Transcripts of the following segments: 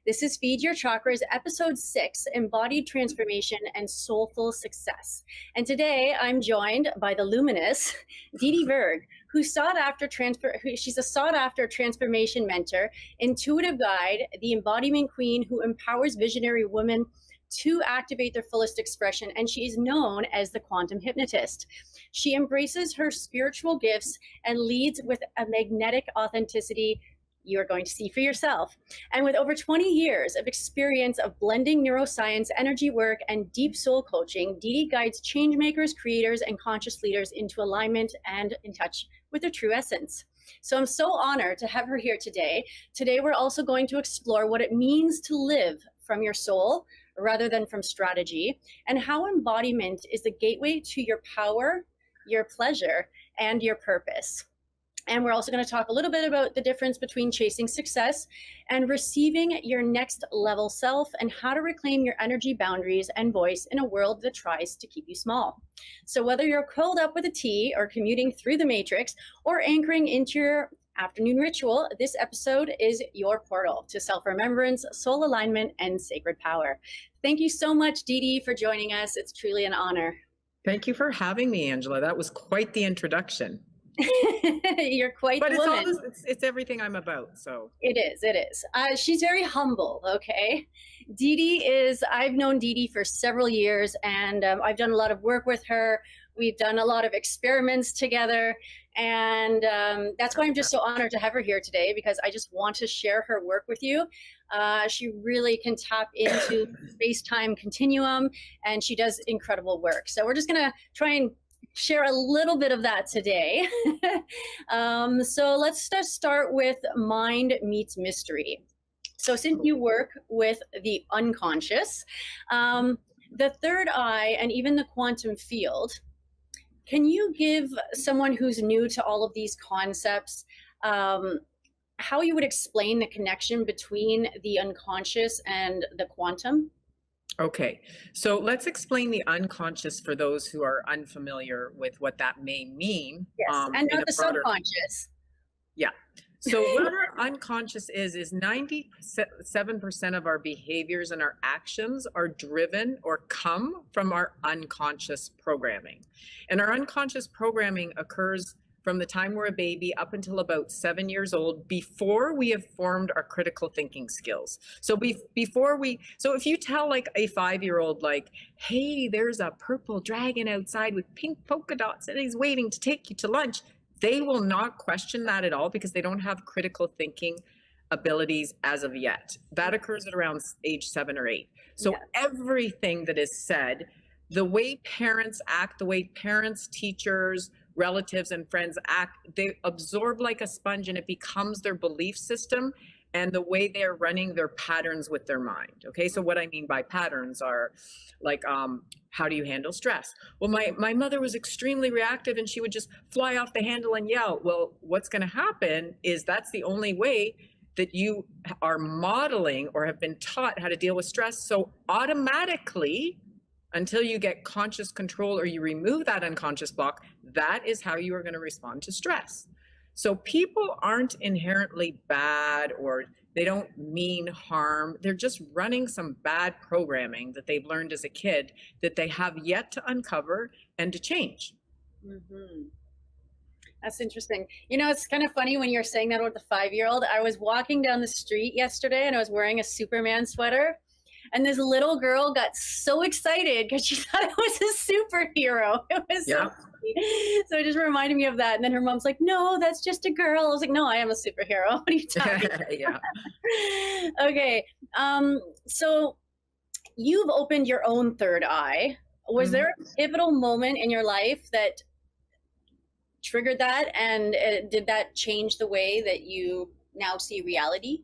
This is Feed Your Chakras, episode 6, Embodied Transformation and Soulful Success. And today I'm joined by the luminous Didi Verg, she's a sought-after transformation mentor, intuitive guide, the embodiment queen who empowers visionary women to activate their fullest expression, and she is known as the quantum hypnotist. She embraces her spiritual gifts and leads with a magnetic authenticity you are going to see for yourself. And with over 20 years of experience of blending neuroscience, energy work, and deep soul coaching, Didi guides change makers, creators, and conscious leaders into alignment and in touch with their true essence. So I'm so honored to have her here today. Today, we're also going to explore what it means to live from your soul rather than from strategy, and how embodiment is the gateway to your power, your pleasure, and your purpose. And we're also going to talk a little bit about the difference between chasing success and receiving your next level self, and how to reclaim your energy boundaries and voice in a world that tries to keep you small. So whether you're curled up with a tea or commuting through the matrix or anchoring into your afternoon ritual, this episode is your portal to self-remembrance, soul alignment, and sacred power. Thank you so much, Didi, for joining us. It's truly an honor. Thank you for having me, Angela. That was quite the introduction. You're quite but the woman. It's everything I'm about, so. It is. She's very humble, okay? I've known Didi for several years, and I've done a lot of work with her. We've done a lot of experiments together, and that's why I'm just so honored to have her here today, because I just want to share her work with you. She really can tap into space-time continuum, and she does incredible work. So we're just gonna try and share a little bit of that today. So let's just start with mind meets mystery. So since you work with the unconscious, the third eye, and even the quantum field, can you give someone who's new to all of these concepts how you would explain the connection between the unconscious and the quantum? Okay, so let's explain the unconscious for those who are unfamiliar with what that may mean. Yes, and not the subconscious. Yeah. So what our unconscious is 97% of our behaviors and our actions are driven or come from our unconscious programming. And our unconscious programming occurs from the time we're a baby up until about 7 years old, before we have formed our critical thinking skills. So so if you tell like a 5-year-old, like, hey, there's a purple dragon outside with pink polka dots and he's waiting to take you to lunch, they will not question that at all, because they don't have critical thinking abilities as of yet. That occurs at around age 7 or 8. So everything that is said, the way parents act, the way parents, teachers, relatives, and friends act, they absorb like a sponge, and it becomes their belief system and the way they're running their patterns with their mind. Okay, so what I mean by patterns are like, how do you handle stress? Well, my mother was extremely reactive, and she would just fly off the handle and yell. Well, what's going to happen is that's the only way that you are modeling or have been taught how to deal with stress. So automatically, until you get conscious control or you remove that unconscious block, that is how you are going to respond to stress. So people aren't inherently bad, or they don't mean harm. They're just running some bad programming that they've learned as a kid that they have yet to uncover and to change. Mm-hmm. That's interesting. You know, it's kind of funny when you're saying that with the 5-year-old. I was walking down the street yesterday and I was wearing a Superman sweater. And this little girl got so excited because she thought it was a superhero. It was so funny. So it just reminded me of that. And then her mom's like, no, that's just a girl. I was like, no, I am a superhero. What are you talking about? Okay. So you've opened your own third eye. Was there a pivotal moment in your life that triggered that? And did that change the way that you now see reality?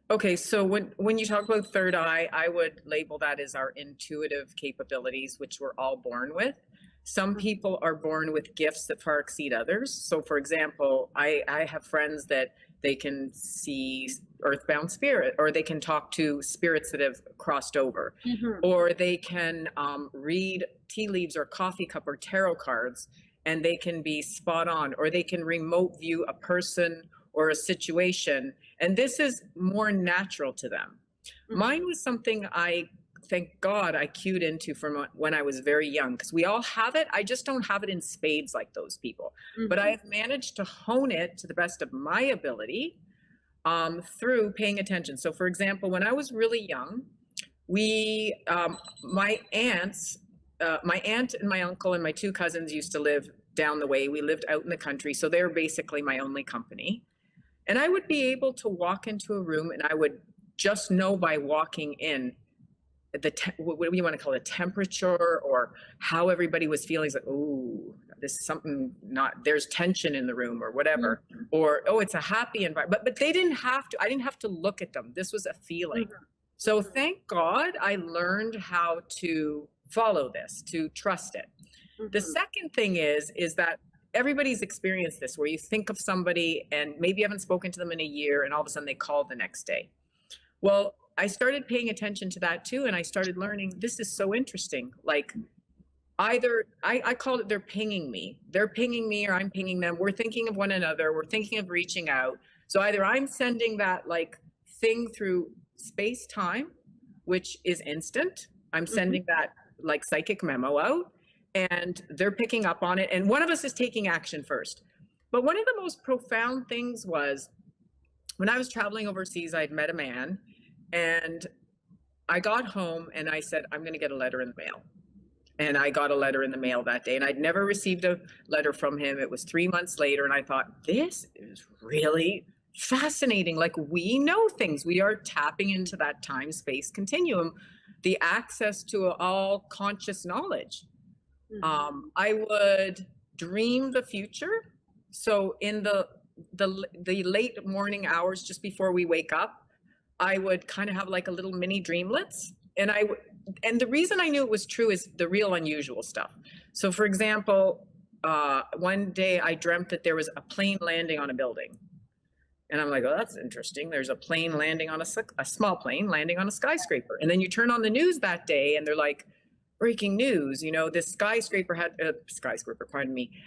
Okay, so when you talk about third eye, I would label that as our intuitive capabilities, which we're all born with. Some people are born with gifts that far exceed others. So for example, I have friends that they can see earthbound spirit, or they can talk to spirits that have crossed over, or they can read tea leaves or coffee cup or tarot cards, and they can be spot on, or they can remote view a person or a situation, and this is more natural to them. Mine was something thank God I cued into from when I was very young, because we all have it. I just don't have it in spades like those people. But I have managed to hone it to the best of my ability through paying attention. So for example, when I was really young, my aunt and my uncle and my two cousins used to live down the way. We lived out in the country, so they were basically my only company. And I would be able to walk into a room and I would just know by walking in what do you want to call it, temperature, or how everybody was feeling. It's like, oh, this is something there's tension in the room or whatever, or, oh, it's a happy environment. But I didn't have to look at them. This was a feeling. So thank God I learned how to follow this, to trust it. The second thing is that everybody's experienced this, where you think of somebody and maybe you haven't spoken to them in a year and all of a sudden they call the next day. Well, I started paying attention to that too. And I started learning, this is so interesting. Like either I call it, they're pinging me or I'm pinging them. We're thinking of one another. We're thinking of reaching out. So either I'm sending that like thing through space time, which is instant. I'm sending that like psychic memo out and they're picking up on it. And one of us is taking action first. But one of the most profound things was when I was traveling overseas, I'd met a man. And I got home and I said, I'm going to get a letter in the mail. And I got a letter in the mail that day. And I'd never received a letter from him. It was 3 months later. And I thought, this is really fascinating. Like, we know things. We are tapping into that time-space continuum, the access to all conscious knowledge. I would dream the future. So in the late morning hours, just before we wake up, I would kind of have like a little mini dreamlets. And the reason I knew it was true is the real unusual stuff. So for example, one day I dreamt that there was a plane landing on a building. And I'm like, oh, that's interesting. There's a plane landing on a small plane landing on a skyscraper. And then you turn on the news that day and they're like, breaking news, this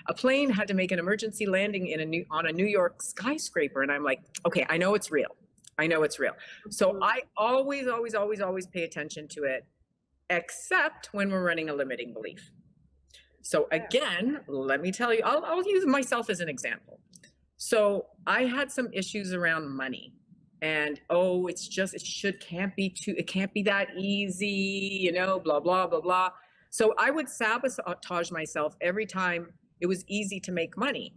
a plane had to make an emergency landing on a New York skyscraper. And I'm like, okay, I know it's real. So I always pay attention to it, except when we're running a limiting belief. So again, let me tell you, I'll use myself as an example. So I had some issues around money and, oh, it can't be that easy, blah, blah, blah, blah. So I would sabotage myself every time it was easy to make money.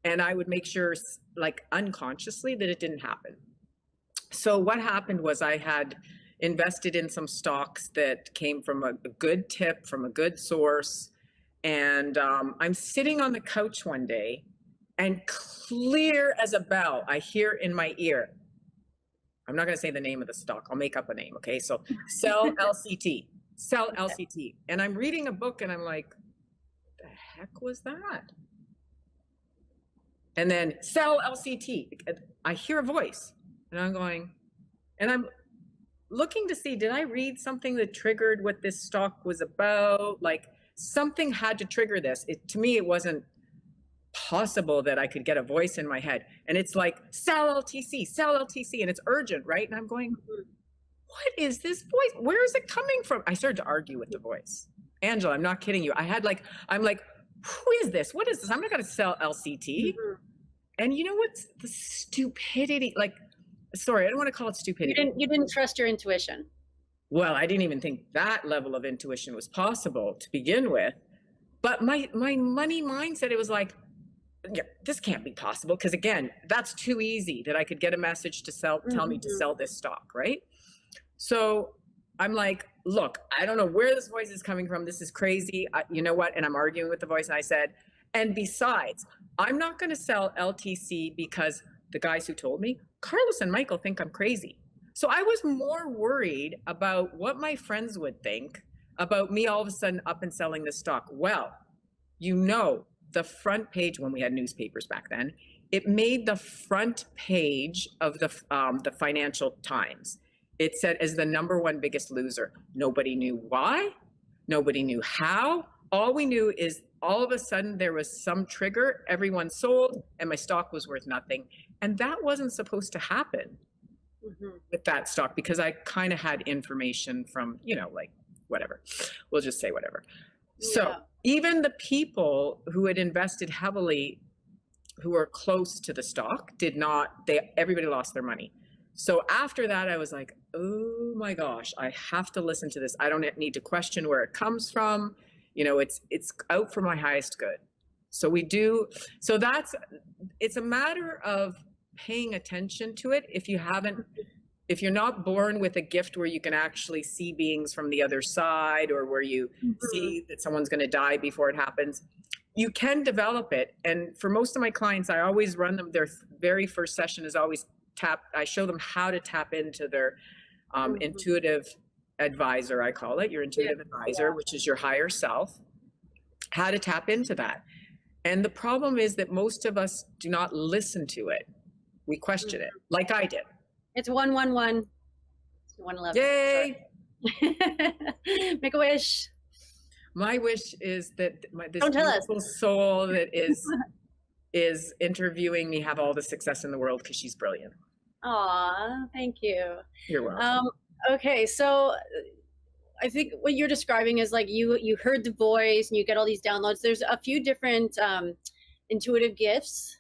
And I would make sure, like unconsciously, that it didn't happen. So what happened was I had invested in some stocks that came from a good tip, from a good source. And I'm sitting on the couch one day and clear as a bell, I hear in my ear, I'm not going to say the name of the stock. I'll make up a name. Okay. So sell LCT. And I'm reading a book and I'm like, the heck was that? And then sell LCT. I hear a voice. And I'm going, and I'm looking to see, did I read something that triggered what this stock was about? Like something had to trigger this. To me, it wasn't possible that I could get a voice in my head. And it's like, sell LTC. And it's urgent, right? And I'm going, what is this voice? Where is it coming from? I started to argue with the voice. Angela, I'm not kidding you. I'm like, who is this? What is this? I'm not going to sell LCT. And you know what's the stupidity? Like, sorry, I don't want to call it stupidity. You didn't trust your intuition. Well, I didn't even think that level of intuition was possible to begin with. But my money mindset, it was like, yeah, this can't be possible. Because again, that's too easy that I could get a message to tell me to sell this stock, right? So I'm like, look, I don't know where this voice is coming from. This is crazy. You know what? And I'm arguing with the voice. And I said, and besides, I'm not going to sell LTC because the guys who told me, Carlos and Michael, think I'm crazy. So I was more worried about what my friends would think about me all of a sudden up and selling this stock. Well, the front page, when we had newspapers back then, it made the front page of the Financial Times. It said as the #1 biggest loser. Nobody knew why. Nobody knew how. All we knew is all of a sudden there was some trigger, everyone sold, and my stock was worth nothing. And that wasn't supposed to happen. with that stock because I kind of had information from, like whatever, we'll just say whatever. So even the people who had invested heavily, who were close to the stock, everybody lost their money. So after that, I was like, oh my gosh, I have to listen to this. I don't need to question where it comes from. It's out for my highest good. So it's a matter of paying attention to it. If you're not born with a gift where you can actually see beings from the other side, or where you see that someone's going to die before it happens, you can develop it. And for most of my clients, I always run them, their very first session is always I show them how to tap into their intuitive advisor, I call it, your intuitive advisor, which is your higher self, how to tap into that. And the problem is that most of us do not listen to it. We question it, like I did. It's 111. 111. Yay! Make a wish. My wish is that this Don't tell us. beautiful soul that is interviewing me have all the success in the world, because she's brilliant. Aw, thank you. You're welcome. Okay, so I think what you're describing is like you heard the voice and you get all these downloads. There's a few different intuitive gifts.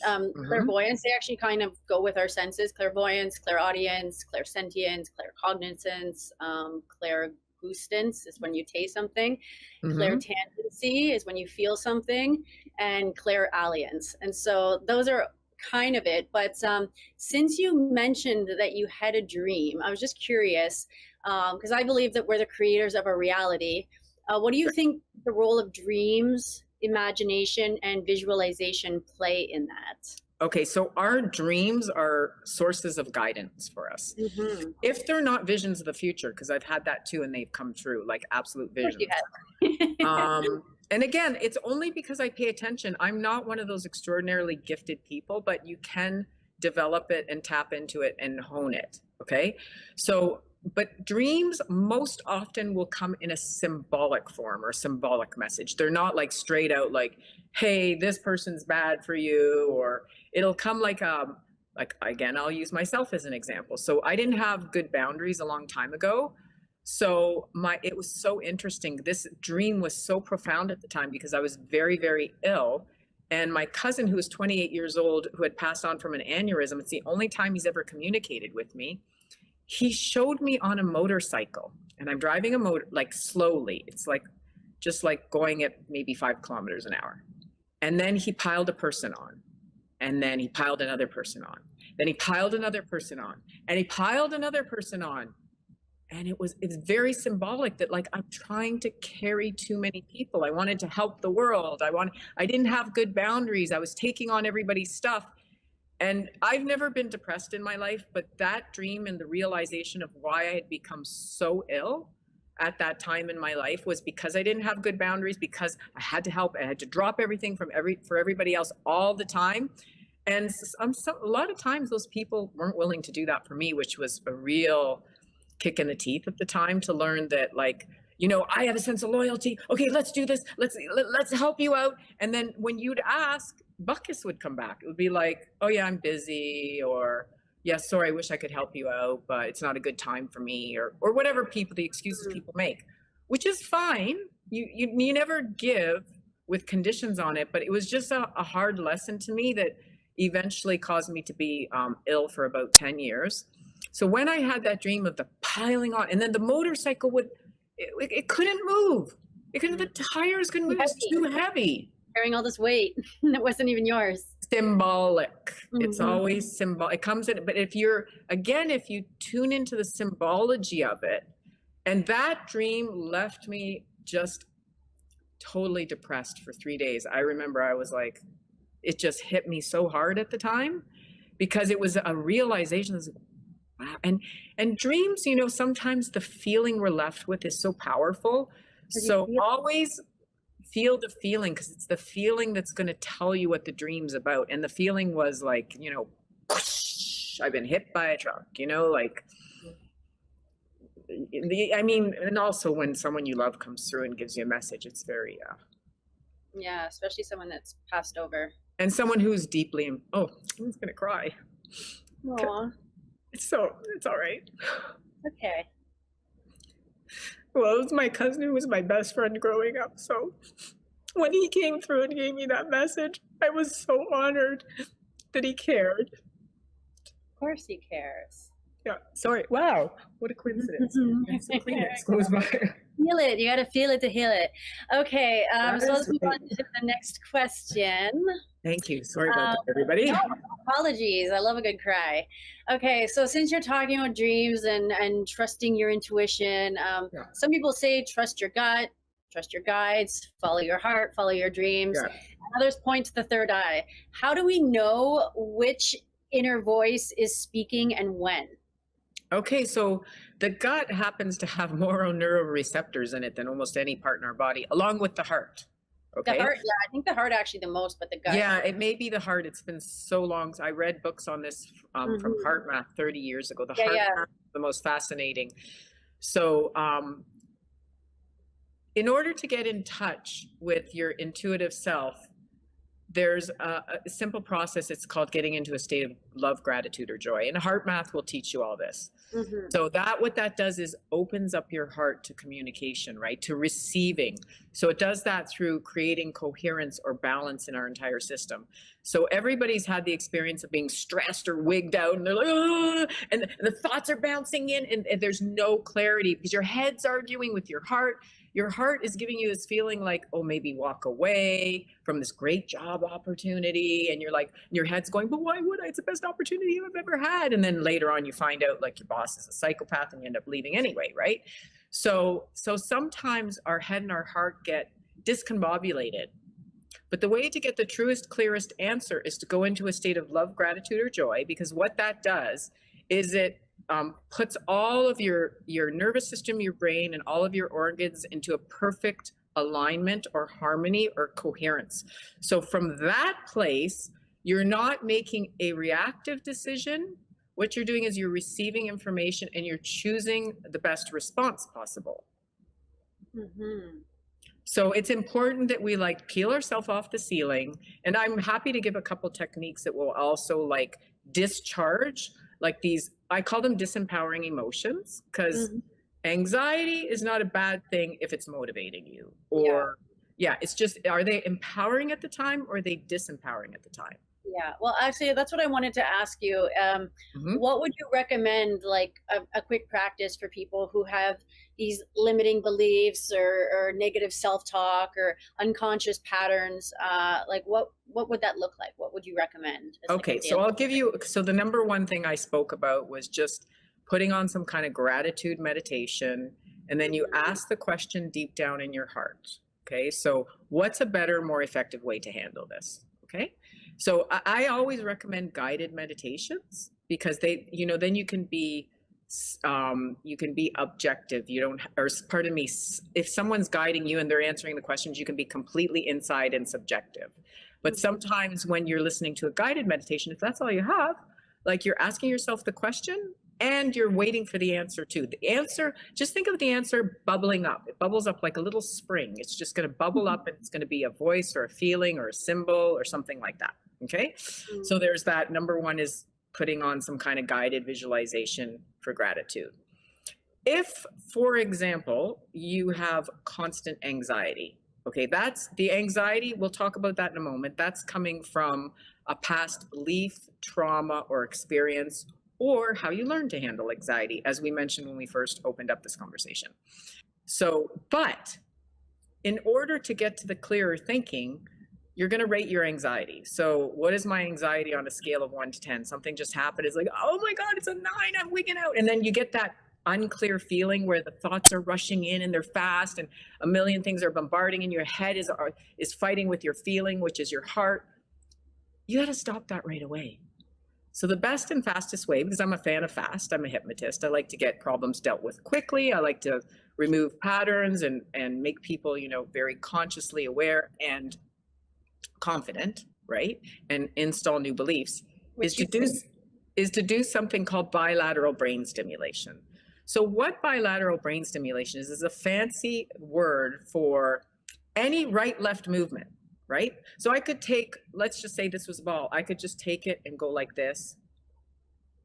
Clairvoyance, they actually kind of go with our senses: clairvoyance, clairaudience, clairsentience, claircognizance, clairgustance is when you taste something, clairtangency is when you feel something, and clairalliance. And so those are kind of it. But since you mentioned that you had a dream, I was just curious, because I believe that we're the creators of our reality. What do you think the role of dreams, imagination, and visualization play in that? Okay, so our dreams are sources of guidance for us. If they're not visions of the future, because I've had that too, and they've come true, like absolute visions. And again, it's only because I pay attention. I'm not one of those extraordinarily gifted people, but you can develop it and tap into it and hone it, okay? So, but dreams most often will come in a symbolic form or symbolic message. They're not like straight out like, hey, this person's bad for you, or it'll come like again, I'll use myself as an example. So I didn't have good boundaries a long time ago. So it was so interesting. This dream was so profound at the time because I was very, very ill. And my cousin, who was 28 years old, who had passed on from an aneurysm, it's the only time he's ever communicated with me. He showed me on a motorcycle, and I'm driving a motor, like slowly. It's like, just like going at maybe 5 kilometers an hour. And then he piled a person on, and then he piled another person on. Then he piled another person on, and he piled another person on. And it's very symbolic that like, I'm trying to carry too many people. I wanted to help the world. I didn't have good boundaries. I was taking on everybody's stuff. And I've never been depressed in my life, but that dream and the realization of why I had become so ill at that time in my life was because I didn't have good boundaries, because I had to help. I had to drop everything for everybody else all the time. And a lot of times those people weren't willing to do that for me, which was a real kick in the teeth at the time, to learn that, like, I have a sense of loyalty. Okay, let's do this. Let's help you out. And then when you'd ask, Buckus would come back. It would be like, oh yeah, I'm busy, or yeah, sorry, I wish I could help you out, but it's not a good time for me, or whatever the excuses people make, which is fine. You never give with conditions on it, but it was just a hard lesson to me that eventually caused me to be ill for about 10 years. So when I had that dream of the piling on, and then the motorcycle it couldn't move. The tires couldn't move. It was too heavy. Carrying all this weight that wasn't even yours. Symbolic. It's always symbolic. It comes in, but if you tune into the symbology of it, and that dream left me just totally depressed for 3 days. I remember I was like, it just hit me so hard at the time, because it was a realization. Wow. And dreams, sometimes the feeling we're left with is so powerful. So always feel the feeling, because it's the feeling that's going to tell you what the dream's about. And the feeling was like, whoosh, I've been hit by a truck, like, and also when someone you love comes through and gives you a message, it's very, yeah, especially someone that's passed over. And someone who's deeply, I'm just going to cry. Aww. So it's all right. Okay. Well, it was my cousin who was my best friend growing up. So when he came through and gave me that message, I was so honored that he cared. Of course he cares. Yeah. Sorry. Wow. What a coincidence. Kleenex goes by. Feel it. You got to feel it to heal it. Okay. So let's move right. on to the next question. Thank you. Sorry about that, everybody. No, apologies. I love a good cry. Okay. So since you're talking about dreams and trusting your intuition, some people say trust your gut, trust your guides, follow your heart, follow your dreams. Yeah. Others point to the third eye. How do we know which inner voice is speaking and when? Okay, so the gut happens to have more neuroreceptors in it than almost any part in our body, along with the heart. Okay. The heart, yeah, I think the heart actually the most, but the gut. Yeah, it may be the heart. It's been so long. I read books on this from Heart Math 30 years ago. The heart math is the most fascinating. So in order to get in touch with your intuitive self, there's a simple process. It's called getting into a state of love, gratitude, or joy. And Heart Math will teach you all this. So what that does is opens up your heart to communication, right? To receiving. So it does that through creating coherence or balance in our entire system. So everybody's had the experience of being stressed or wigged out, and they're like, oh, and the thoughts are bouncing in, and there's no clarity because your head's arguing with your heart. Your heart is giving you this feeling like, oh, maybe walk away from this great job opportunity. And you're like, your head's going, but why would I? It's the best opportunity I've ever had. And then later on, you find out like your boss is a psychopath and you end up leaving anyway, right? So sometimes our head and our heart get discombobulated. But the way to get the truest, clearest answer is to go into a state of love, gratitude, or joy, because what that does is it puts all of your nervous system, your brain, and all of your organs into a perfect alignment or harmony or coherence. So from that place, you're not making a reactive decision. What you're doing is you're receiving information and you're choosing the best response possible. So it's important that we like peel ourselves off the ceiling. And I'm happy to give a couple techniques that will also like discharge like these, I call them disempowering emotions, because anxiety is not a bad thing if it's motivating you. Or it's just, are they empowering at the time or are they disempowering at the time? Yeah, well, actually, that's what I wanted to ask you. What would you recommend, like a quick practice for people who have these limiting beliefs or negative self-talk or unconscious patterns? Like, what would that look like? What would you recommend? Okay, so I'll give you, so the number one thing I spoke about was just putting on some kind of gratitude meditation, and then you ask the question deep down in your heart. Okay, so what's a better, more effective way to handle this? Okay. So I always recommend guided meditations because they, you know, then you can be objective. You don't, or pardon me, if someone's guiding you and they're answering the questions, you can be completely inside and subjective. But sometimes when you're listening to a guided meditation, if that's all you have, like you're asking yourself the question and you're waiting for the answer too. The answer, just think of the answer bubbling up. It bubbles up like a little spring. It's just going to bubble up and it's going to be a voice or a feeling or a symbol or something like that. Okay. So there's that. Number one is putting on some kind of guided visualization for gratitude. If, for example, you have constant anxiety, okay, that's the anxiety. We'll talk about that in a moment. That's coming from a past belief, trauma, or experience, or how you learn to handle anxiety, as we mentioned when we first opened up this conversation. So, but in order to get to the clearer thinking, you're going to rate your anxiety. So what is my anxiety on a scale of 1 to 10? Something just happened. It's like, oh my God, it's a 9, I'm wigging out. And then you get that unclear feeling where the thoughts are rushing in and they're fast and a million things are bombarding and your head is fighting with your feeling, which is your heart. You got to stop that right away. So the best and fastest way, because I'm a fan of fast, I'm a hypnotist. I like to get problems dealt with quickly. I like to remove patterns and make people, you know, very consciously aware and confident, right? And install new beliefs, is to do something called bilateral brain stimulation. So what bilateral brain stimulation is a fancy word for any right-left movement, right? So I could take, let's just say this was a ball. I could just take it and go like this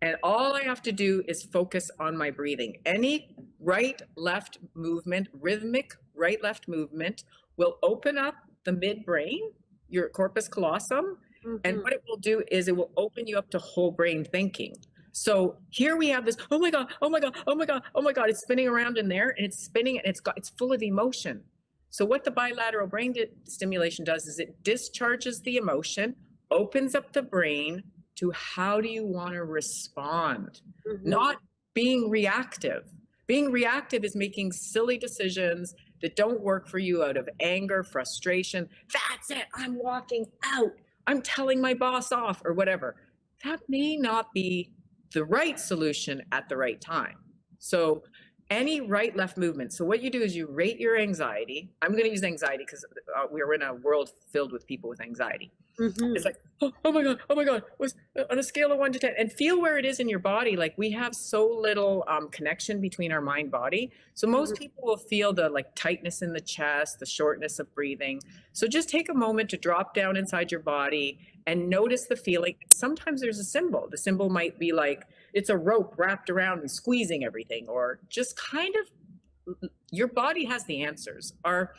And all I have to do is focus on my breathing. Any right, left movement, rhythmic right, left movement will open up the midbrain, your corpus callosum. And what it will do is it will open you up to whole brain thinking. So here we have this, oh my God, oh my God, oh my God, oh my God, it's spinning around in there, and it's spinning, and it's full of emotion. So what the bilateral brain stimulation does is it discharges the emotion, opens up the brain to how do you want to respond, not being reactive. Being reactive is making silly decisions that don't work for you out of anger, frustration. That's it, I'm walking out. I'm telling my boss off or whatever. That may not be the right solution at the right time. So any right left movement. So what you do is you rate your anxiety. I'm going to use anxiety because we're in a world filled with people with anxiety. It's like, oh my God, was on a scale of 1 to 10, and feel where it is in your body. Like we have so little connection between our mind body. So most people will feel the like tightness in the chest, the shortness of breathing. So just take a moment to drop down inside your body and notice the feeling. Sometimes there's a symbol. The symbol might be like, it's a rope wrapped around and squeezing everything, or just kind of, your body has the answers. Our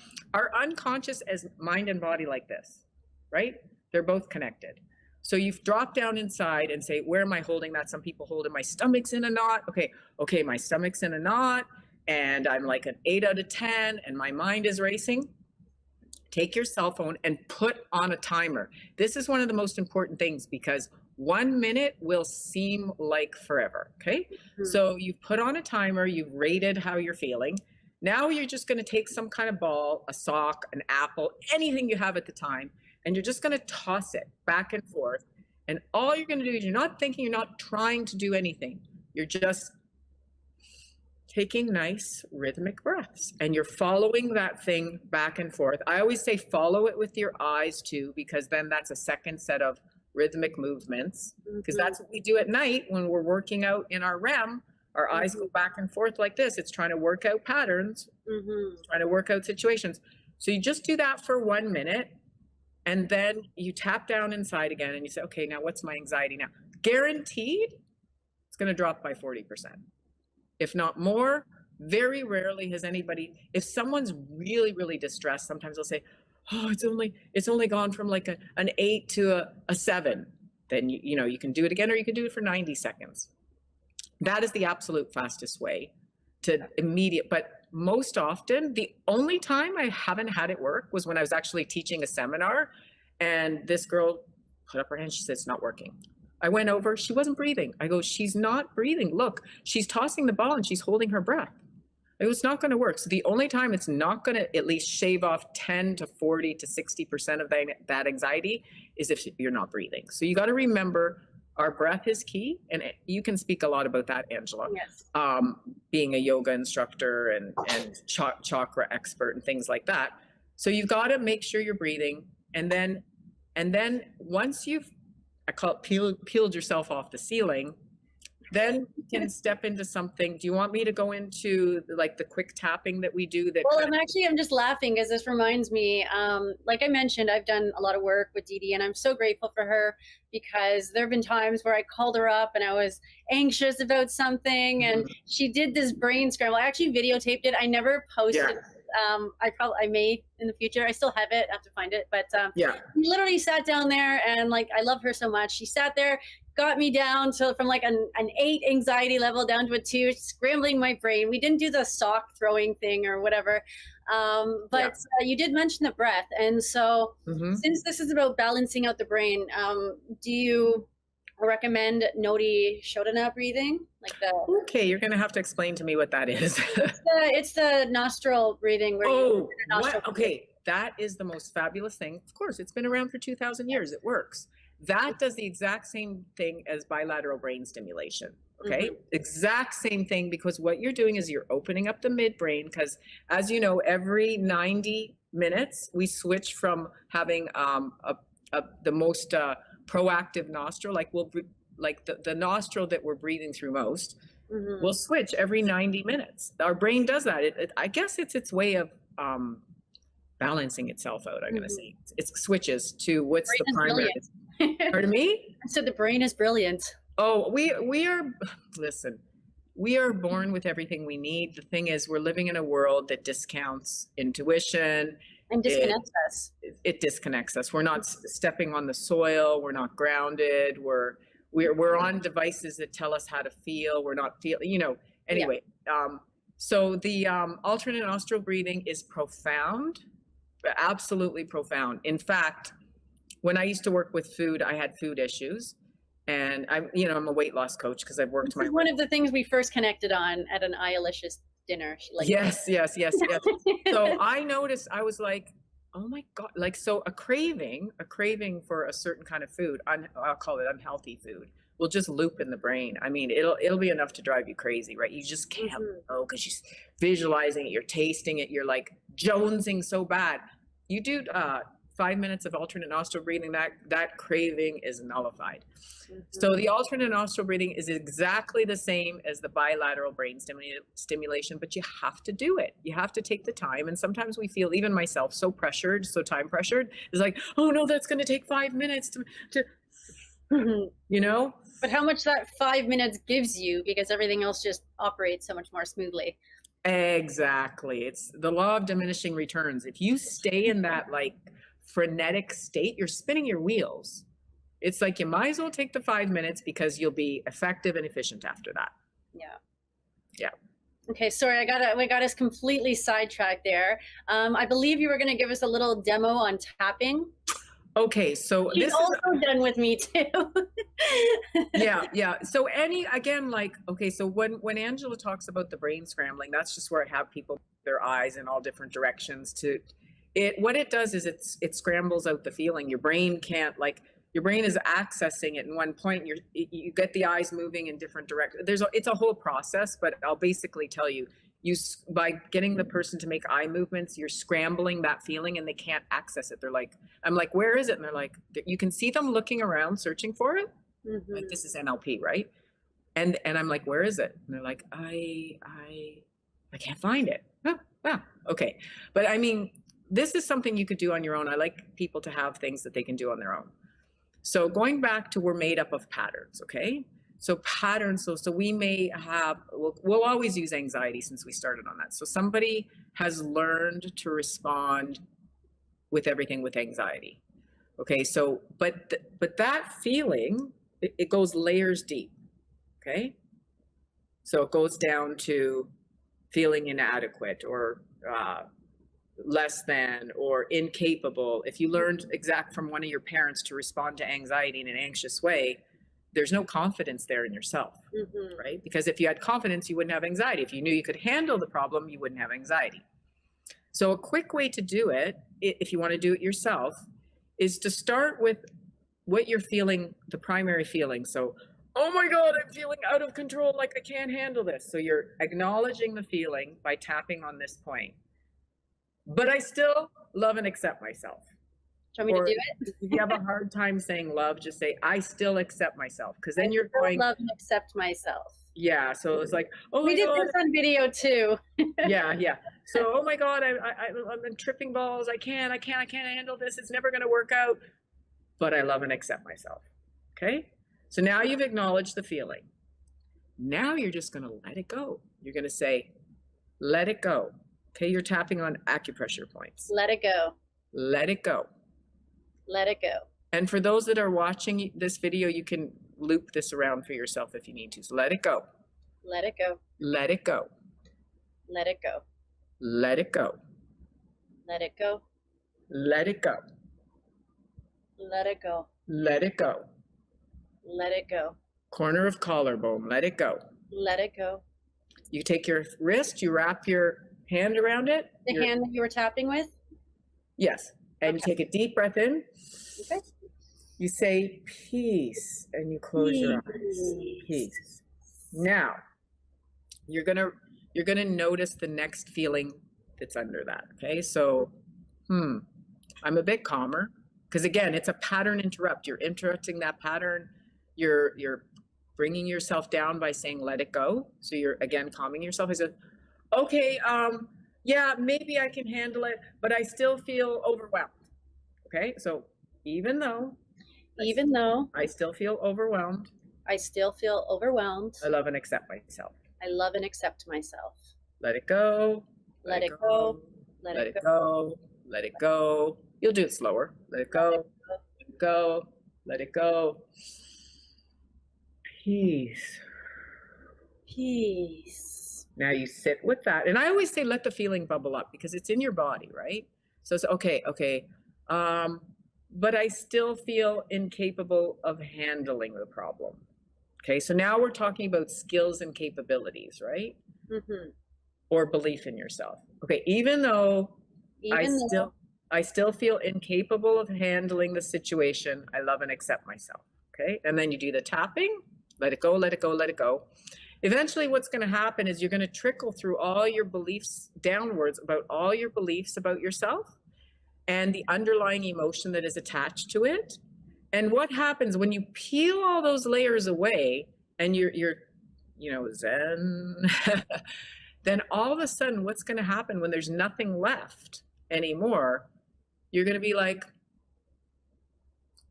unconscious as mind and body like this, right? They're both connected. So you've dropped down inside and say, where am I holding that? Some people hold it, my stomach's in a knot. Okay, my stomach's in a knot and I'm like an 8 out of 10 and my mind is racing. Take your cell phone and put on a timer. This is one of the most important things because 1 minute will seem like forever, okay? So you've put on a timer, you've rated how you're feeling. Now you're just gonna take some kind of ball, a sock, an apple, anything you have at the time, and you're just gonna toss it back and forth. And all you're gonna do is you're not thinking, you're not trying to do anything. You're just taking nice rhythmic breaths and you're following that thing back and forth. I always say follow it with your eyes too, because then that's a second set of rhythmic movements, because that's what we do at night when we're working out in our REM. Our eyes go back and forth like this. It's trying to work out patterns, trying to work out situations. So you just do that for 1 minute. And then you tap down inside again and you say, okay, now what's my anxiety now? Guaranteed, it's going to drop by 40%. If not more. Very rarely has anybody, if someone's really, really distressed, sometimes they'll say, oh, it's only gone from like an 8 to a 7. Then, you know, you can do it again, or you can do it for 90 seconds. That is the absolute fastest way to immediate, but most often, the only time I haven't had it work was when I was actually teaching a seminar and this girl put up her hand, she said, it's not working. I went over, she wasn't breathing. I go, she's not breathing. Look, she's tossing the ball and she's holding her breath. I go, it's not gonna work. So the only time it's not gonna at least shave off 10 to 40 to 60% of that anxiety is if you're not breathing. So you gotta remember, our breath is key, and you can speak a lot about that, Angela. Yes. Being a yoga instructor and chakra expert and things like that. So you've got to make sure you're breathing, and then once you've, I call it peeled yourself off the ceiling, then you can step into something. Do you want me to go into like the quick tapping that we do? That well, I'm just laughing because this reminds me, like I mentioned, I've done a lot of work with Didi, and I'm so grateful for her because there have been times where I called her up and I was anxious about something, and she did this brain scramble. I actually videotaped it. I never posted. I may in the future. I still have it. I have to find it. But she literally sat down there, and like, I love her so much. She sat there, got me down to from like an 8 anxiety level down to a 2, scrambling my brain. We didn't do the sock throwing thing or whatever. But you did mention the breath. And so since this is about balancing out the brain, do you recommend Nodi Shodhana breathing? Like okay, you're going to have to explain to me what that is. It's the nostril breathing. Where Okay, that is the most fabulous thing. Of course, it's been around for 2,000 years. It works. That does the exact same thing as bilateral brain stimulation. Okay, exact same thing, because what you're doing is you're opening up the midbrain, because as you know, every 90 minutes we switch from having the most proactive nostril, like the nostril that we're breathing through most, we'll switch every 90 minutes. Our brain does that. I guess it's its way of balancing itself out. I'm going to say it switches to what's the primary. Pardon me? So the brain is brilliant. Oh, we are, listen, we are born with everything we need. The thing is, we're living in a world that discounts intuition. And It disconnects us. it disconnects us. We're not stepping on the soil. We're not grounded. We're on devices that tell us how to feel. We're not feeling, anyway. So the alternate nostril breathing is profound, absolutely profound. In fact, when I used to work with food, I had food issues. And I'm a weight loss coach because I've worked This my is one of the things we first connected on at an Eye-licious dinner. Yes. So I noticed, I was like, oh my God, like, so a craving for a certain kind of food, I'll call it unhealthy food, will just loop in the brain. I mean, it'll be enough to drive you crazy, right? You just can't go because you're visualizing it, you're tasting it, you're like jonesing so bad. You do 5 minutes of alternate nostril breathing, that craving is nullified. So the alternate nostril breathing is exactly the same as the bilateral brain stimulation, but you have to do it. You have to take the time. And sometimes we feel, even myself, so pressured, so time pressured. It's like, oh no, that's going to take 5 minutes to But how much that 5 minutes gives you, because everything else just operates so much more smoothly. Exactly. It's the law of diminishing returns. If you stay in that like frenetic state, you're spinning your wheels. It's like you might as well take the 5 minutes because you'll be effective and efficient after that. Yeah. Okay, sorry, we got us completely sidetracked there. I believe you were going to give us a little demo on tapping. Okay, so She's also done with me too. Yeah. So so when Angela talks about the brain scrambling, that's just where I have people their eyes in all different directions to it. What it does is it scrambles out the feeling. Your brain is accessing it in one point. You get the eyes moving in different directions. It's a whole process, but I'll basically tell you, by getting the person to make eye movements, you're scrambling that feeling and they can't access it. They're like, I'm like, where is it? And they're like, you can see them looking around, searching for it. Like, this is NLP, right? And I'm like, where is it? And they're like, I can't find it. Okay. But I mean, this is something you could do on your own. I like people to have things that they can do on their own. So going back to, we're made up of patterns, okay? So patterns, so we may have, we'll always use anxiety since we started on that. So somebody has learned to respond with everything with anxiety. Okay, so, but that feeling, it goes layers deep, okay? So it goes down to feeling inadequate or less than or incapable. If you learned from one of your parents to respond to anxiety in an anxious way, there's no confidence there in yourself, right? Because if you had confidence, you wouldn't have anxiety. If you knew you could handle the problem, you wouldn't have anxiety. So a quick way to do it, if you want to do it yourself, is to start with what you're feeling, the primary feeling. So, oh my God, I'm feeling out of control, like I can't handle this. So you're acknowledging the feeling by tapping on this point. But I still love and accept myself. Do you want me to do it? If you have a hard time saying love, just say, I still accept myself. Because then you're going, love and accept myself. Yeah. So it's like, oh, we did this on video too. Yeah. So, oh my God, I'm in tripping balls. I can't handle this. It's never going to work out. But I love and accept myself. Okay. So now you've acknowledged the feeling. Now you're just going to let it go. You're going to say, let it go. Okay. You're tapping on acupressure points. Let it go. Let it go. Let it go. And for those that are watching this video, you can loop this around for yourself if you need to. So let it go. Let it go. Let it go. Let it go. Let it go. Let it go. Let it go. Let it go. Let it go. Let it go. Corner of collarbone. Let it go. Let it go. You take your wrist, you wrap your hand around it. The hand that you were tapping with? Yes. And you take a deep breath in. Okay. You say peace and you close your eyes. Peace. Now, you're gonna notice the next feeling that's under that. Okay. So I'm a bit calmer. Because again, it's a pattern interrupt. You're interrupting that pattern. You're bringing yourself down by saying, let it go. So you're again calming yourself. I said, okay, yeah, maybe I can handle it, but I still feel overwhelmed. Okay, so even though I I still feel overwhelmed, I still feel overwhelmed. I love and accept myself. I love and accept myself. Let it go. Let it go. Let it go. Let it go. You'll do it slower. Let it go. Let it go. Let it go. Peace. Peace. Now you sit with that. And I always say, let the feeling bubble up because it's in your body, right? So it's okay. But I still feel incapable of handling the problem. Okay. So now we're talking about skills and capabilities, right? Mm-hmm. Or belief in yourself. Okay. Even though I still feel incapable of handling the situation, I love and accept myself. Okay. And then you do the tapping, let it go, let it go, let it go. Eventually what's going to happen is you're going to trickle through all your beliefs downwards about all your beliefs about yourself and the underlying emotion that is attached to it. And what happens when you peel all those layers away and you're zen, then all of a sudden what's going to happen when there's nothing left anymore, you're going to be like,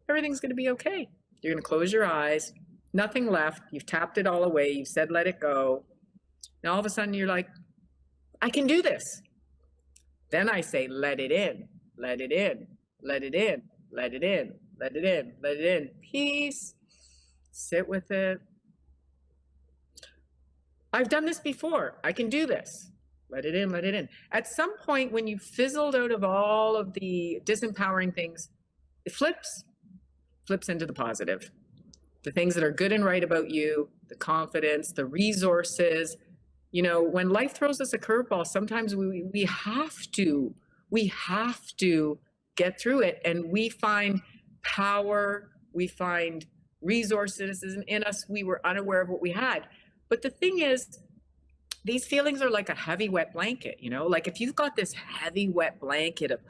everything's going to be okay. You're going to close your eyes, nothing left. You've tapped it all away. You've said, let it go. And all of a sudden you're like, I can do this. Then I say, let it in, let it in, let it in, let it in, let it in, let it in. Peace. Sit with it. I've done this before. I can do this. Let it in, let it in. At some point when you fizzled out of all of the disempowering things, it flips into the positive. The things that are good and right about you, the confidence, the resources. You know, when life throws us a curveball, sometimes we have to get through it, and we find power, we find resources in us we were unaware of what we had. But the thing is, these feelings are like a heavy, wet blanket, you know, like if you've got this heavy, wet blanket of,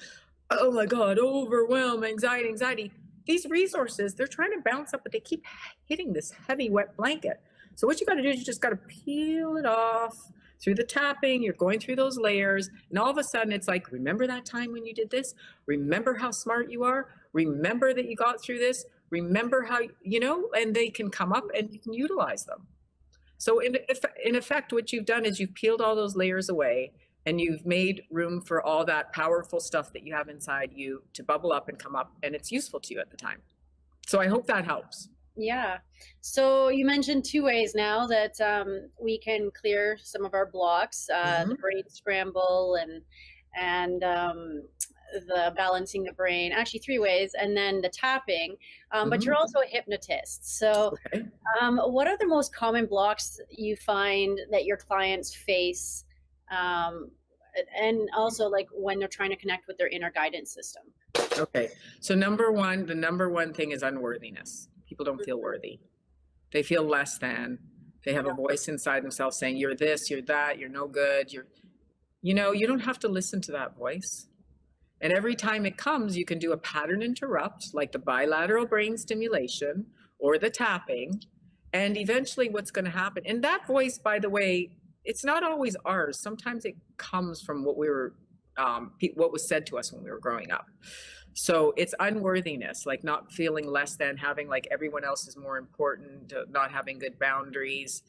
oh my God, overwhelm, anxiety, these resources, they're trying to bounce up, but they keep hitting this heavy, wet blanket. So what you got to do is you just got to peel it off through the tapping. You're going through those layers. And all of a sudden it's like, remember that time when you did this? Remember how smart you are? Remember that you got through this? Remember how, you know, and they can come up and you can utilize them. So in effect, what you've done is you've peeled all those layers away and you've made room for all that powerful stuff that you have inside you to bubble up and come up, and it's useful to you at the time. So I hope that helps. Yeah. So you mentioned two ways now that we can clear some of our blocks, the brain scramble and the balancing the brain, actually three ways, and then the tapping, but you're also a hypnotist. So what are the most common blocks you find that your clients face, and also like when they're trying to connect with their inner guidance system? Okay, so the number one thing is unworthiness. People don't feel worthy. They feel less than. They have a voice inside themselves saying, you're this, you're that, you're no good, you know, you don't have to listen to that voice. And every time it comes, you can do a pattern interrupt, like the bilateral brain stimulation or the tapping. And eventually what's going to happen, and that voice, by the way, it's not always ours. Sometimes it comes from what what was said to us when we were growing up. So it's unworthiness, like not feeling less than, having like everyone else is more important, not having good boundaries.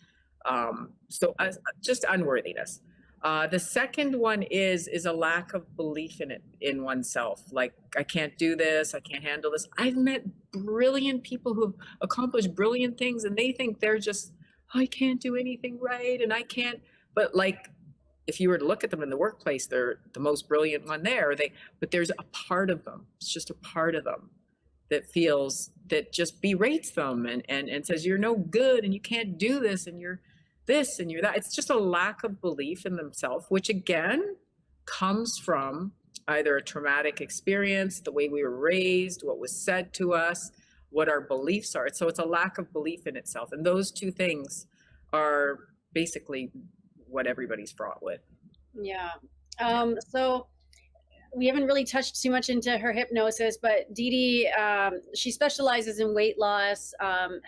Just unworthiness. The second one is a lack of belief in oneself. Like, I can't do this, I can't handle this. I've met brilliant people who've accomplished brilliant things and they think they're just, I can't do anything right and I can't, but like, if you were to look at them in the workplace, they're the most brilliant one there. But there's a part of them, it's just a part of them that just berates them and says, you're no good and you can't do this and you're this and you're that. It's just a lack of belief in themselves, which again comes from either a traumatic experience, the way we were raised, what was said to us, what our beliefs are. So it's a lack of belief in itself. And those two things are basically what everybody's fraught with. Yeah. So we haven't really touched too much into her hypnosis, but Didi, she specializes in weight loss,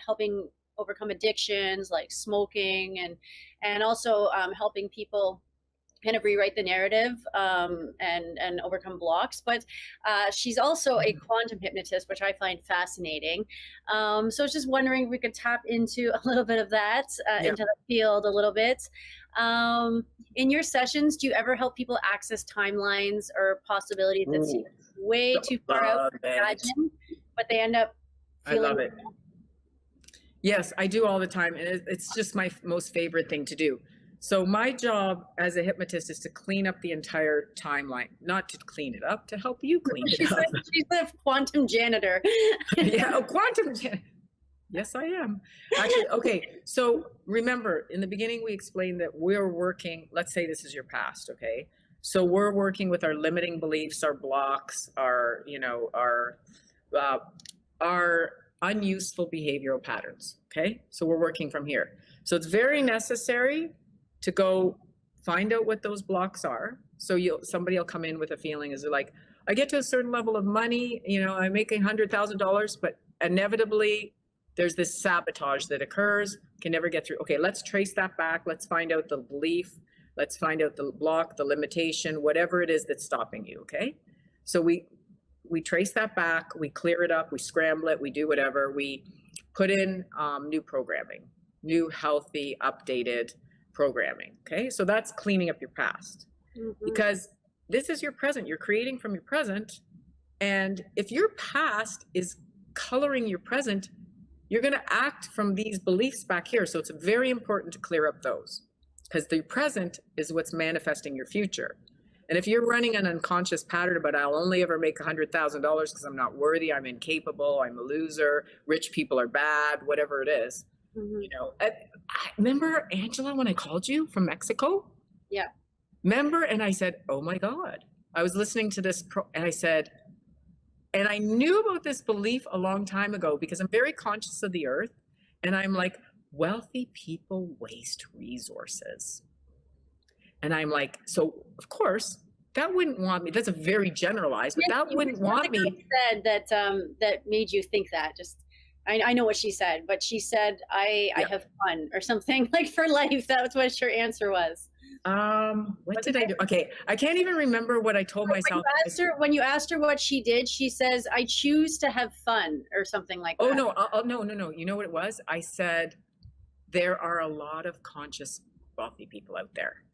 helping overcome addictions like smoking, and also helping people kind of rewrite the narrative and overcome blocks. But she's also a quantum hypnotist, which I find fascinating. So I was just wondering if we could tap into a little bit of that, into the field a little bit. In your sessions, do you ever help people access timelines or possibilities that seem way too far out to imagine, but they end up feeling? I love it. Yes, I do all the time. And it's just my most favorite thing to do. So my job as a hypnotist is to clean up the entire timeline, not to clean it up, to help you clean it up. She's a quantum janitor. Yeah, quantum janitor. Yes, I am. Actually, okay. So remember, in the beginning, we explained that we're working, let's say this is your past, okay? So we're working with our limiting beliefs, our blocks, our, you know, our unuseful behavioral patterns, okay? So we're working from here. So it's very necessary to go find out what those blocks are. So somebody will come in with a feeling is like, I get to a certain level of money, you know, I'm making $100,000, but inevitably there's this sabotage that occurs, can never get through. Okay, let's trace that back. Let's find out the belief. Let's find out the block, the limitation, whatever it is that's stopping you, okay? So we trace that back, we clear it up, we scramble it, we do whatever. We put in new programming, new healthy, updated programming, okay? So that's cleaning up your past, because this is your present. You're creating from your present. And if your past is coloring your present, you're going to act from these beliefs back here. So it's very important to clear up those, because the present is what's manifesting your future. And if you're running an unconscious pattern about I'll only ever make $100,000 because I'm not worthy, I'm incapable, I'm a loser, rich people are bad, whatever it is, you know. I remember, Angela, when I called you from Mexico? Yeah. Remember? And I said, oh my God, I was listening to this and I said, and I knew about this belief a long time ago because I'm very conscious of the earth. And I'm like, wealthy people waste resources. And I'm like, so of course, that wouldn't want me. That's a very generalized, but that wouldn't want me. Said that that made you think that. Just I know what she said, but she said I have fun or something like for life. That was what her answer was. What did I do? Okay, I can't even remember what I told myself. When you asked her what she did, she says, I choose to have fun or something like that. Oh, no. You know what it was? I said, there are a lot of conscious wealthy people out there.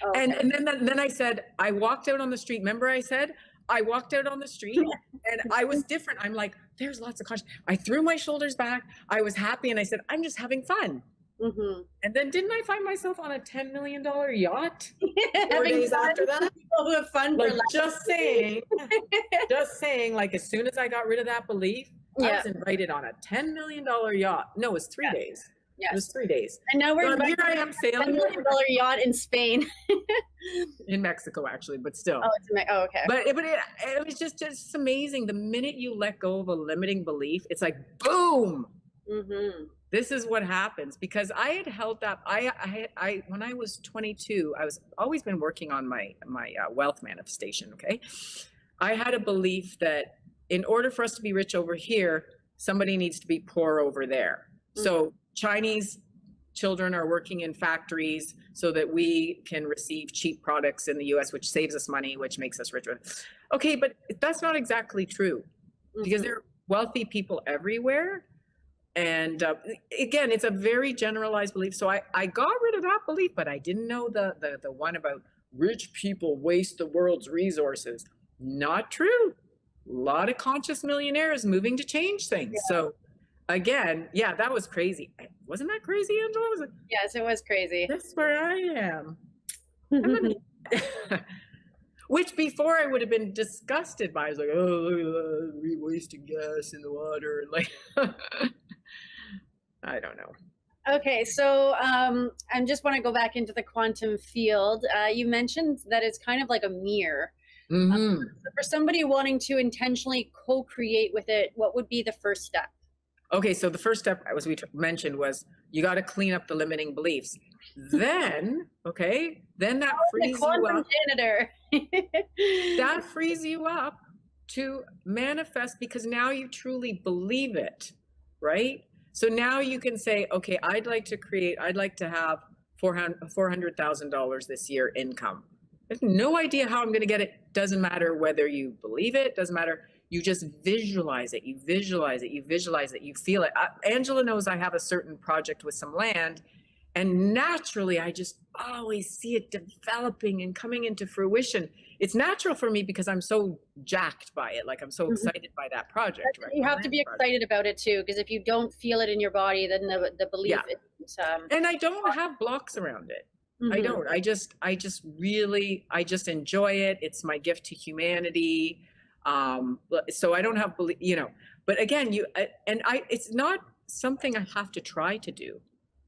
Oh, okay. And then I said, I walked out on the street. Remember I said, I walked out on the street and I was different. I'm like, there's lots of conscious. I threw my shoulders back. I was happy. And I said, I'm just having fun. And then didn't I find myself on a $10 million yacht 4 days after that? People who have fun for life. Just saying, like as soon as I got rid of that belief, I was invited on a $10 million yacht. No, it was 3 days. It was 3 days. And now we're here I am sailing $10 million yacht in Spain. In Mexico, actually, but still. Oh, okay. But it was just amazing. The minute you let go of a limiting belief, it's like, boom. This is what happens, because I had held that. I when I was 22, I was always been working on my wealth manifestation. Okay, I had a belief that in order for us to be rich over here, somebody needs to be poor over there. So Chinese children are working in factories so that we can receive cheap products in the US, which saves us money, which makes us richer. Okay, but that's not exactly true, because there are wealthy people everywhere. And again, it's a very generalized belief. So I got rid of that belief, but I didn't know the one about rich people waste the world's resources. Not true. A lot of conscious millionaires moving to change things. So again, that was crazy. Wasn't that crazy, Angela? Yes, it was crazy. That's where I am. Which before I would have been disgusted by. I was like, oh, look at that, we wasting gas in the water. And like, I don't know. Okay, so I just want to go back into the quantum field. You mentioned that it's kind of like a mirror. For somebody wanting to intentionally co-create with it, what would be the first step? Okay, so the first step, as we mentioned, was you got to clean up the limiting beliefs. Then, then that frees you up. Janitor. That frees you up to manifest, because now you truly believe it, right? So now you can say, okay, I'd like to have $400,000 this year income. I have no idea how I'm going to get it. Doesn't matter whether you believe it, doesn't matter. You just visualize it. You visualize it. You visualize it. You feel it. Angela knows I have a certain project with some land, and naturally I just always see it developing and coming into fruition. It's natural for me because I'm so jacked by it. Like I'm so excited by that project. Right? You have to be excited about it too, because if you don't feel it in your body, then the belief is, and I don't have blocks around it. I don't. I just enjoy it. It's my gift to humanity. So I don't have, you know, but again, it's not something I have to try to do.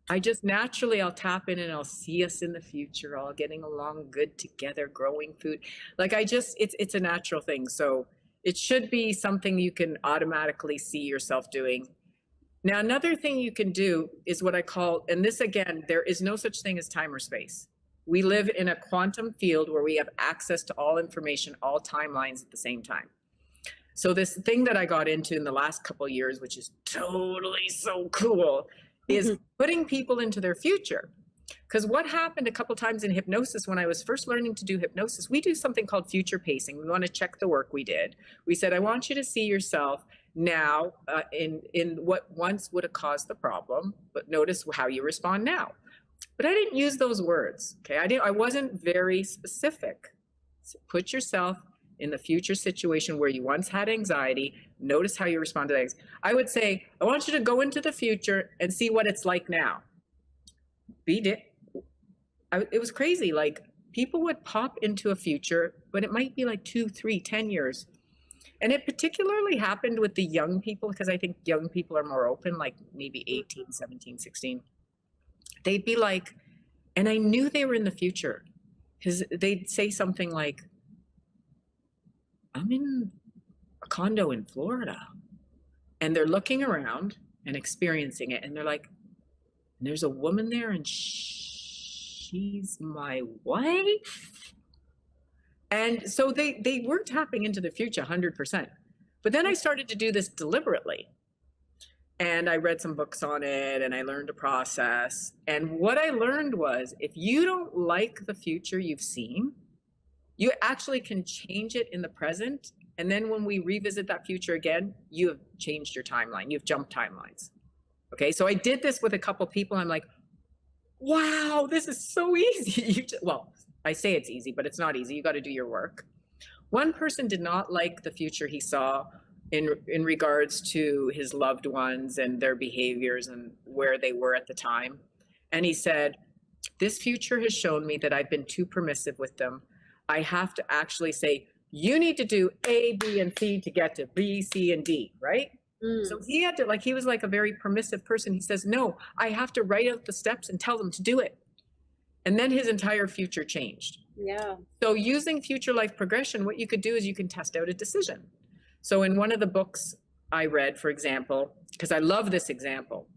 I just naturally, I'll tap in and I'll see us in the future, all getting along good together, growing food. Like it's a natural thing. So it should be something you can automatically see yourself doing. Now, another thing you can do is what I call, and this again, there is no such thing as time or space. We live in a quantum field where we have access to all information, all timelines at the same time. So this thing that I got into in the last couple of years, which is totally so cool, is putting people into their future. Because what happened a couple times in hypnosis, when I was first learning to do hypnosis, we do something called future pacing. We want to check the work we did. We said, I want you to see yourself now in what once would have caused the problem, but notice how you respond now. But I didn't use those words, okay? I wasn't very specific. So put yourself in the future situation where you once had anxiety. Notice how you respond to that. I would say, I want you to go into the future and see what it's like now. It was crazy. Like people would pop into a future, but it might be like 2, 3, 10 years. And it particularly happened with the young people, because I think young people are more open, like maybe 18, 17, 16. They'd be like, and I knew they were in the future because they'd say something like, I'm in a condo in Florida. And they're looking around and experiencing it. And they're like, there's a woman there and she's my wife. And so they were tapping into the future 100%. But then I started to do this deliberately. And I read some books on it and I learned a process. And what I learned was, if you don't like the future you've seen, you actually can change it in the present. And then when we revisit that future again, you have changed your timeline. You've jumped timelines. Okay, so I did this with a couple people. I'm like, wow, this is so easy. Well, I say it's easy, but it's not easy. You got to do your work. One person did not like the future he saw in regards to his loved ones and their behaviors and where they were at the time. And he said, this future has shown me that I've been too permissive with them. I have to actually say, you need to do A, B, and C to get to B, C, and D, right? So he had to, he was like a very permissive person. He says, no, I have to write out the steps and tell them to do it. And then his entire future changed. Yeah. So using future life progression, what you could do is you can test out a decision. So in one of the books I read, for example, because I love this example,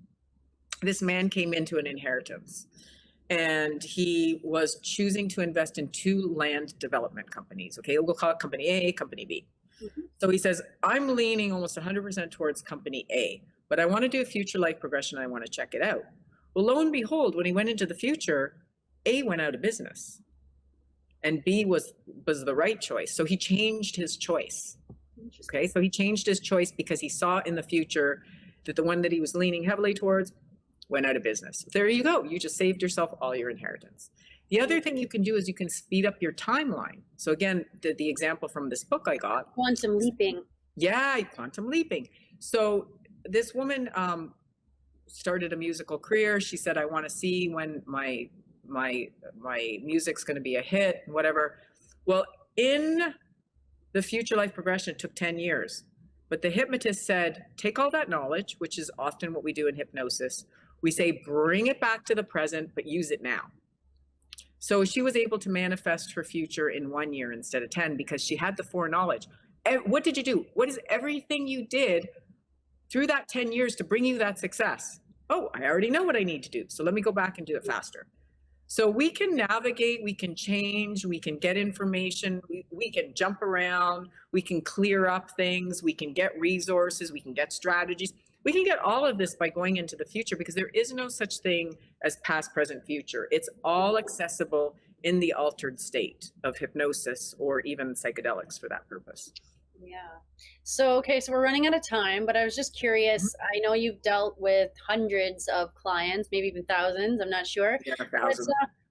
this man came into an inheritance and he was choosing to invest in 2 land development companies. Okay, we'll call it company A, company B. So he says, I'm leaning almost 100% towards company A, but I want to do a future life progression. I want to check it out. Well, lo and behold, when he went into the future, A went out of business and B was the right choice. So he changed his choice. Okay, so he changed his choice because he saw in the future that the one that he was leaning heavily towards went out of business. There you go. You just saved yourself all your inheritance. The other thing you can do is you can speed up your timeline. So again, the example from this book I got. Quantum leaping. Yeah, quantum leaping. So this woman started a musical career. She said, I want to see when my music's going to be a hit and whatever. Well, in the future life progression, it took 10 years. But the hypnotist said, take all that knowledge, which is often what we do in hypnosis. We say, bring it back to the present, but use it now. So she was able to manifest her future in 1 year instead of 10 because she had the foreknowledge. What did you do? What is everything you did through that 10 years to bring you that success? Oh, I already know what I need to do. So let me go back and do it faster. So we can navigate, we can change, we can get information, we can jump around, we can clear up things, we can get resources, we can get strategies. We can get all of this by going into the future because there is no such thing as past, present, future. It's all accessible in the altered state of hypnosis or even psychedelics for that purpose. Yeah. So, okay, so we're running out of time, but I was just curious. I know you've dealt with hundreds of clients, maybe even thousands, I'm not sure. Yeah,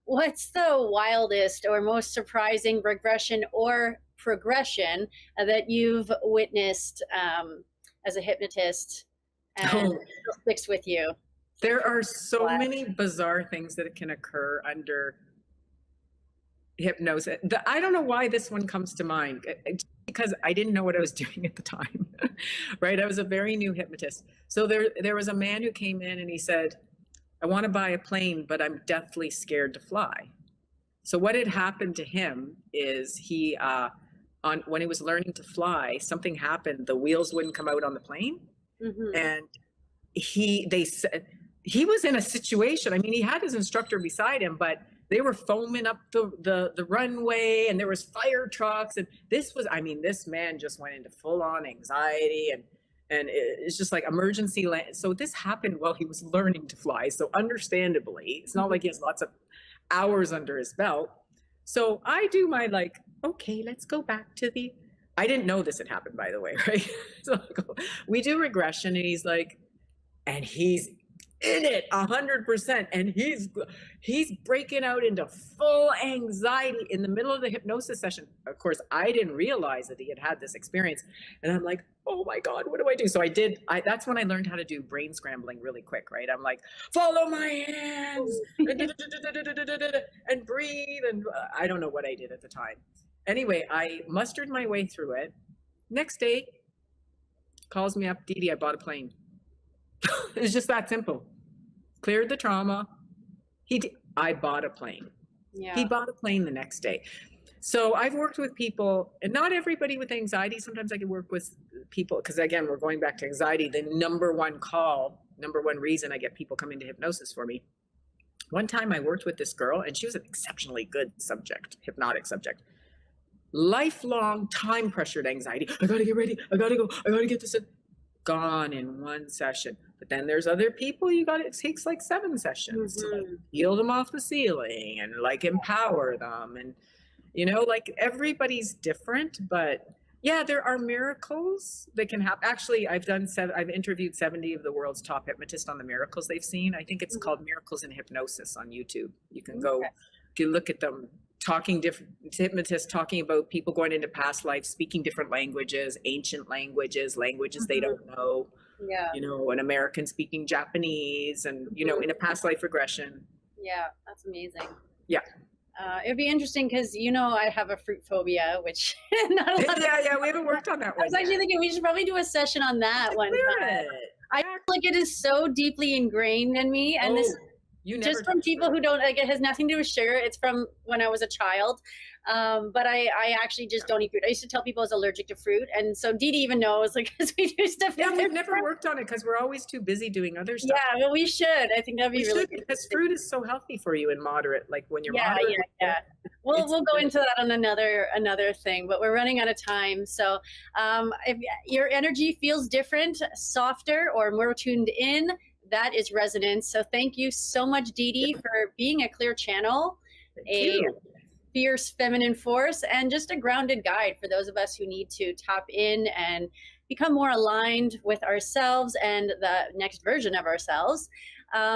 What's the wildest or most surprising regression or progression that you've witnessed as a hypnotist and still sticks with you? There are so many bizarre things that can occur under hypnosis. I don't know why this one comes to mind, because I didn't know what I was doing at the time, right? I was a very new hypnotist. So there was a man who came in and he said, I want to buy a plane, but I'm deathly scared to fly. So what had happened to him is when he was learning to fly, something happened. The wheels wouldn't come out on the plane. Mm-hmm. And they said he was in a situation. I mean, he had his instructor beside him, but they were foaming up the runway and there was fire trucks. And this man just went into full on anxiety and it's just like emergency land. So this happened while he was learning to fly. So understandably, it's not like he has lots of hours under his belt. So I do my okay, let's go back to I didn't know this had happened, by the way, right? So we do regression and he's in it 100%, and he's breaking out into full anxiety in the middle of the hypnosis session. Of course, I didn't realize that he had this experience, and I'm like, oh my God, what do I do? So that's when I learned how to do brain scrambling really quick, right? I'm like, follow my hands and breathe, and I don't know what I did at the time. Anyway, I mustered my way through it. Next day, calls me up, Didi, I bought a plane. It's just that simple. Cleared the trauma. I bought a plane. Yeah. He bought a plane the next day. So I've worked with people, and not everybody with anxiety. Sometimes I can work with people, because again, we're going back to anxiety. The number one reason I get people coming to hypnosis for me. One time I worked with this girl, and she was an exceptionally good hypnotic subject. Lifelong time pressured anxiety. I gotta get ready. I gotta go. I gotta get this in. Gone in one session. But then there's other people it takes 7 sessions to peel them off the ceiling and empower them. And everybody's different, but yeah, there are miracles that can happen. Actually, I've interviewed 70 of the world's top hypnotists on the miracles they've seen. I think it's called Miracles in Hypnosis on YouTube. You can go, you can look at them, different hypnotists talking about people going into past lives, speaking different languages, ancient languages they don't know. Yeah. An American speaking Japanese, and in a past life regression. Yeah, that's amazing. Yeah. It'd be interesting because I have a fruit phobia, which not a lot. Yeah, we haven't worked on that one. I was actually thinking we should probably do a session on that one. I feel like it is so deeply ingrained in me, and this. Just from people who don't, it has nothing to do with sugar. It's from when I was a child. But I actually just don't eat fruit. I used to tell people I was allergic to fruit. And so Didi even knows, because we do stuff. Yeah, we've never worked on it because we're always too busy doing other stuff. Yeah, well, we should. I think that'd be really good. Because fruit is so healthy for you in moderate, when you're moderate. Yeah. We'll go into that on another thing, but we're running out of time. So if your energy feels different, softer, or more tuned in, that is resonance. So thank you so much, Didi, for being a clear channel, a fierce feminine force, and just a grounded guide for those of us who need to tap in and become more aligned with ourselves and the next version of ourselves.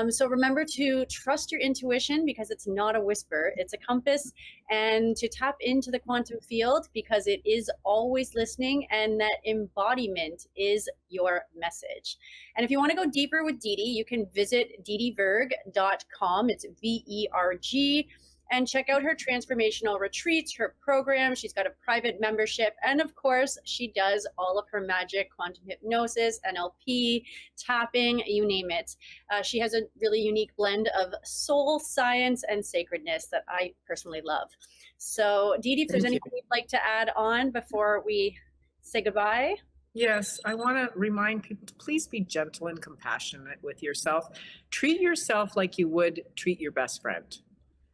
So remember to trust your intuition, because it's not a whisper, it's a compass, and to tap into the quantum field because it is always listening, and that embodiment is your message. And if you want to go deeper with Didi, you can visit didiverg.com. It's VERG. And check out her transformational retreats, her program. She's got a private membership. And of course, she does all of her magic, quantum hypnosis, NLP, tapping, you name it. She has a really unique blend of soul science and sacredness that I personally love. So Didi, if there's anything you'd like to add on before we say goodbye. Yes, I want to remind people to please be gentle and compassionate with yourself. Treat yourself like you would treat your best friend.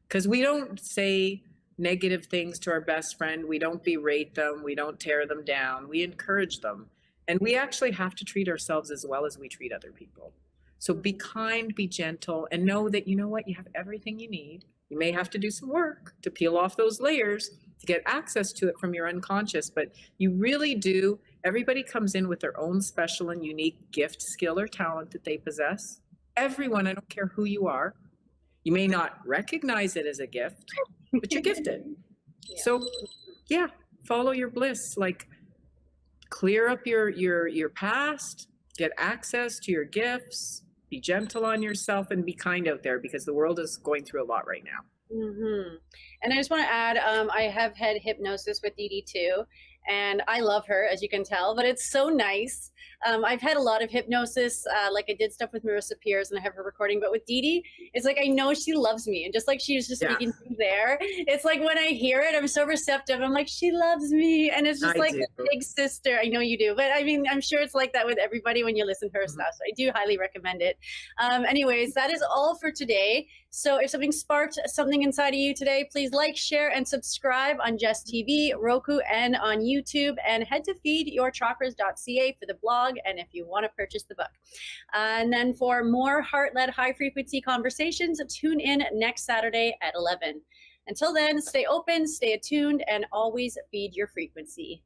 Because we don't say negative things to our best friend. We don't berate them. We don't tear them down. We encourage them. And we actually have to treat ourselves as well as we treat other people. So be kind, be gentle, and know that, you know what, you have everything you need. You may have to do some work to peel off those layers to get access to it from your unconscious, but you really do. Everybody comes in with their own special and unique gift, skill, or talent that they possess. Everyone, I don't care who you are. You may not recognize it as a gift, but you're gifted. Yeah. So yeah, follow your bliss, like clear up your past, get access to your gifts, be gentle on yourself, and be kind out there, because the world is going through a lot right now. Mm-hmm. And I just want to add, I have had hypnosis with Didi too, and I love her, as you can tell, but it's so nice. I've had a lot of hypnosis, like I did stuff with Marissa Peers and I have her recording, but with Didi, it's like, I know she loves me. And just like she was just speaking to me there, it's like when I hear it, I'm so receptive. I'm like, she loves me. And it's just like a big sister. I know you do, but I mean, I'm sure it's like that with everybody when you listen to her stuff. So I do highly recommend it. Anyways, that is all for today. So if something sparked something inside of you today, please like, share, and subscribe on Just TV, Roku, and on YouTube. And head to feedyourchakras.ca for the blog, and if you want to purchase the book. And then for more heart-led, high-frequency conversations, tune in next Saturday at 11. Until then, stay open, stay attuned, and always feed your frequency.